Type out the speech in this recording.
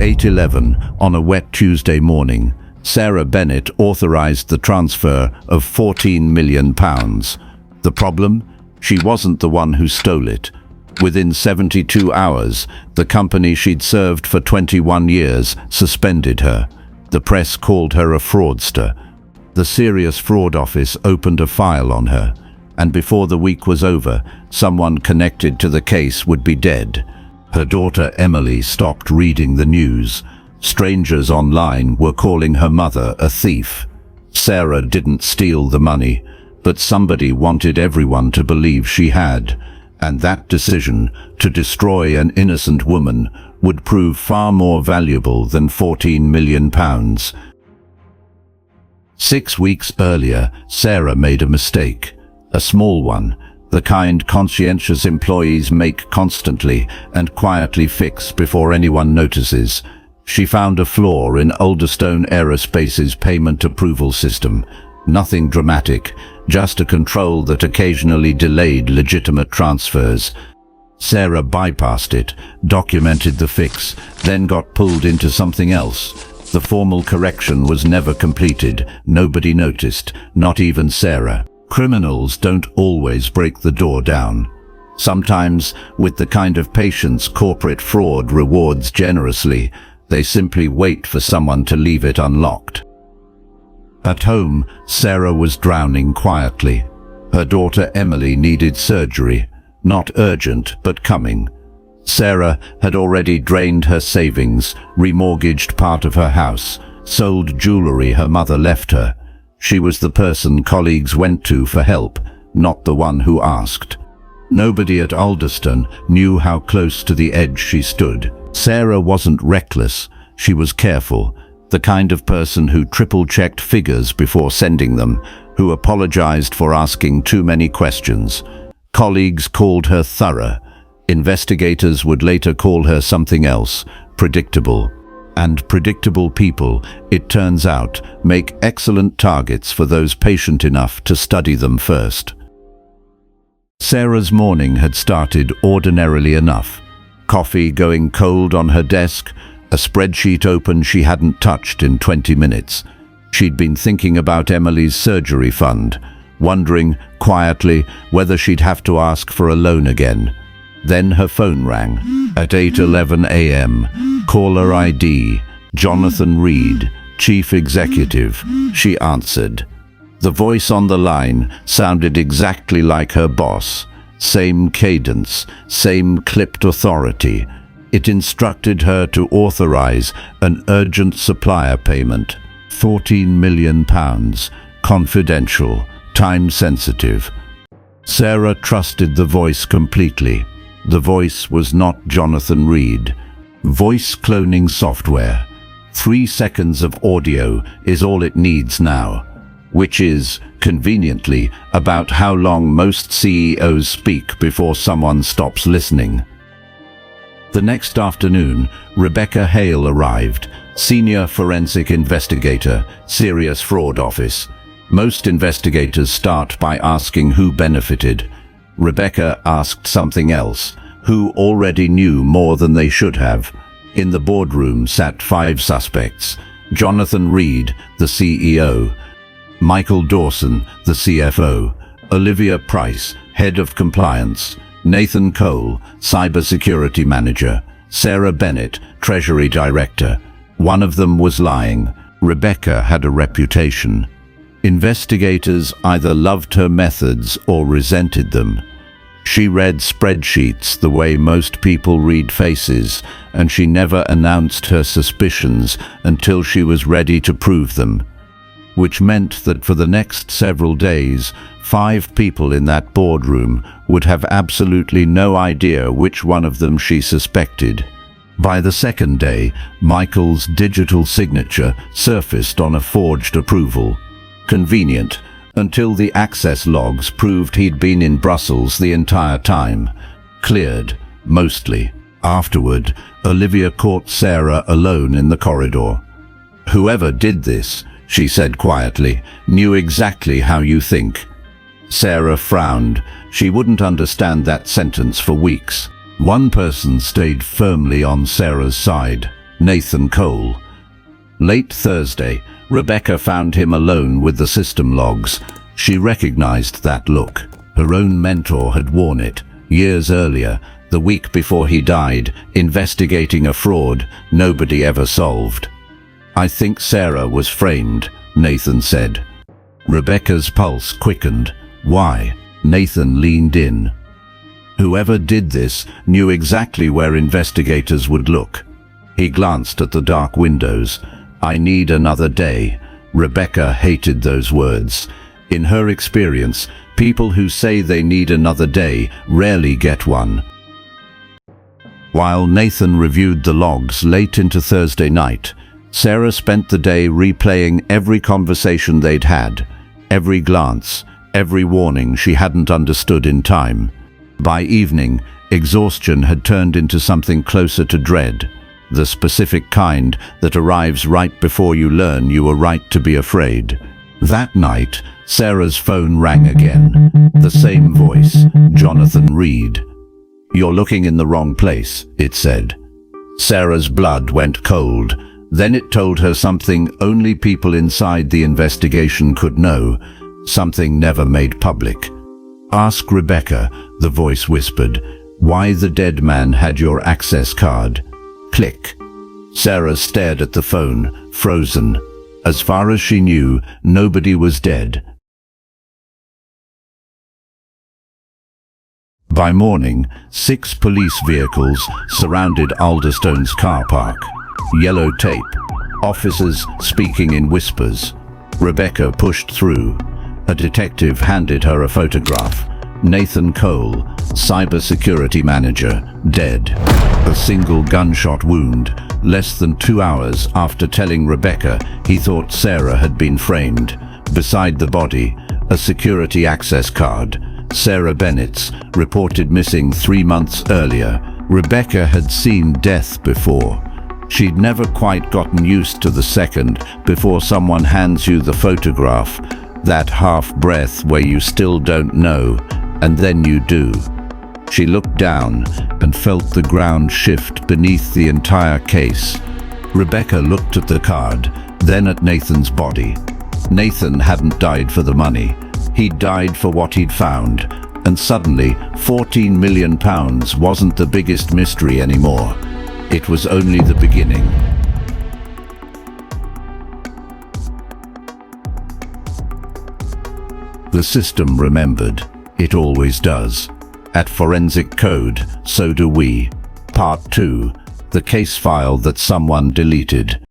8:11 on a wet Tuesday morning, Sarah Bennett authorized the transfer of £14 million. The problem? She wasn't the one who stole it. Within 72 hours, the company she'd served for 21 years suspended her. The press called her a fraudster. The Serious Fraud Office opened a file on her, and before the week was over, someone connected to the case would be dead. Her daughter Emily stopped reading the news. Strangers online were calling her mother a thief. Sarah didn't steal the money, but somebody wanted everyone to believe she had, and that decision to destroy an innocent woman would prove far more valuable than £14 million. 6 weeks earlier, Sarah made a mistake. A small one, the kind conscientious employees make constantly and quietly fix before anyone notices. She found a flaw in Alderstone Aerospace's payment approval system. Nothing dramatic, just a control that occasionally delayed legitimate transfers. Sarah bypassed it, documented the fix, then got pulled into something else. The formal correction was never completed. Nobody noticed, not even Sarah. Criminals don't always break the door down. Sometimes, with the kind of patience corporate fraud rewards generously, they simply wait for someone to leave it unlocked. At home, Sarah was drowning quietly. Her daughter Emily needed surgery, not urgent, but coming. Sarah had already drained her savings, remortgaged part of her house, sold jewelry her mother left her. She was the person colleagues went to for help, not the one who asked. Nobody at Alderstone knew how close to the edge she stood. Sarah wasn't reckless, she was careful, the kind of person who triple-checked figures before sending them, who apologized for asking too many questions. Colleagues called her thorough. Investigators would later call her something else, predictable. And predictable people, it turns out, make excellent targets for those patient enough to study them first. Sarah's morning had started ordinarily enough. Coffee going cold on her desk, a spreadsheet open she hadn't touched in 20 minutes. She'd been thinking about Emily's surgery fund, wondering, quietly, whether she'd have to ask for a loan again. Then her phone rang. At 8:11 a.m., caller ID, Jonathan Reed, Chief Executive. She answered. The voice on the line sounded exactly like her boss. Same cadence, same clipped authority. It instructed her to authorize an urgent supplier payment. £14 million, confidential, time-sensitive. Sarah trusted the voice completely. The voice was not Jonathan Reed. Voice cloning software. 3 seconds of audio is all it needs now, which is, conveniently, about how long most CEOs speak before someone stops listening. The next afternoon, Rebecca Hale arrived, Senior Forensic Investigator, Serious Fraud Office. Most investigators start by asking who benefited. Rebecca asked something else, who already knew more than they should have. In the boardroom sat 5 suspects: Jonathan Reed, the CEO, Michael Dawson, the CFO, Olivia Price, Head of Compliance, Nathan Cole, Cybersecurity Manager, Sarah Bennett, Treasury Director. One of them was lying. Rebecca had a reputation. Investigators either loved her methods or resented them. She read spreadsheets the way most people read faces, and she never announced her suspicions until she was ready to prove them. Which meant that for the next several days, 5 people in that boardroom would have absolutely no idea which one of them she suspected. By the second day, Michael's digital signature surfaced on a forged approval. Convenient, until the access logs proved he'd been in Brussels the entire time. Cleared, mostly. Afterward, Olivia caught Sarah alone in the corridor. Whoever did this, she said quietly, knew exactly how you think. Sarah frowned. She wouldn't understand that sentence for weeks. One person stayed firmly on Sarah's side. Nathan Cole. Late Thursday, Rebecca found him alone with the system logs. She recognized that look. Her own mentor had worn it, years earlier, the week before he died, investigating a fraud nobody ever solved. "I think Sarah was framed," Nathan said. Rebecca's pulse quickened. "Why?" Nathan leaned in. Whoever did this knew exactly where investigators would look. He glanced at the dark windows. "I need another day." Rebecca hated those words. In her experience, people who say they need another day rarely get one. While Nathan reviewed the logs late into Thursday night, Sarah spent the day replaying every conversation they'd had, every glance, every warning she hadn't understood in time. By evening, exhaustion had turned into something closer to dread, the specific kind that arrives right before you learn you were right to be afraid. That night, Sarah's phone rang again. The same voice, Jonathan Reed. "You're looking in the wrong place," it said. Sarah's blood went cold. Then it told her something only people inside the investigation could know, something never made public. "Ask Rebecca," the voice whispered, "why the dead man had your access card." Click. Sarah stared at the phone, frozen. As far as she knew, nobody was dead. By morning, 6 police vehicles surrounded Alderstone's car park. Yellow tape. Officers speaking in whispers. Rebecca pushed through. A detective handed her a photograph. Nathan Cole, cybersecurity manager, dead. A single gunshot wound, less than 2 hours after telling Rebecca he thought Sarah had been framed. Beside the body, a security access card. Sarah Bennett's, reported missing 3 months earlier. Rebecca had seen death before. She'd never quite gotten used to the second before someone hands you the photograph, that half breath where you still don't know, and then you do. She looked down and felt the ground shift beneath the entire case. Rebecca looked at the card, then at Nathan's body. Nathan hadn't died for the money. He'd died for what he'd found, and suddenly £14 million wasn't the biggest mystery anymore. It was only the beginning. The system remembered. It always does. At Forensic Code, so do we. Part 2. The case file that someone deleted.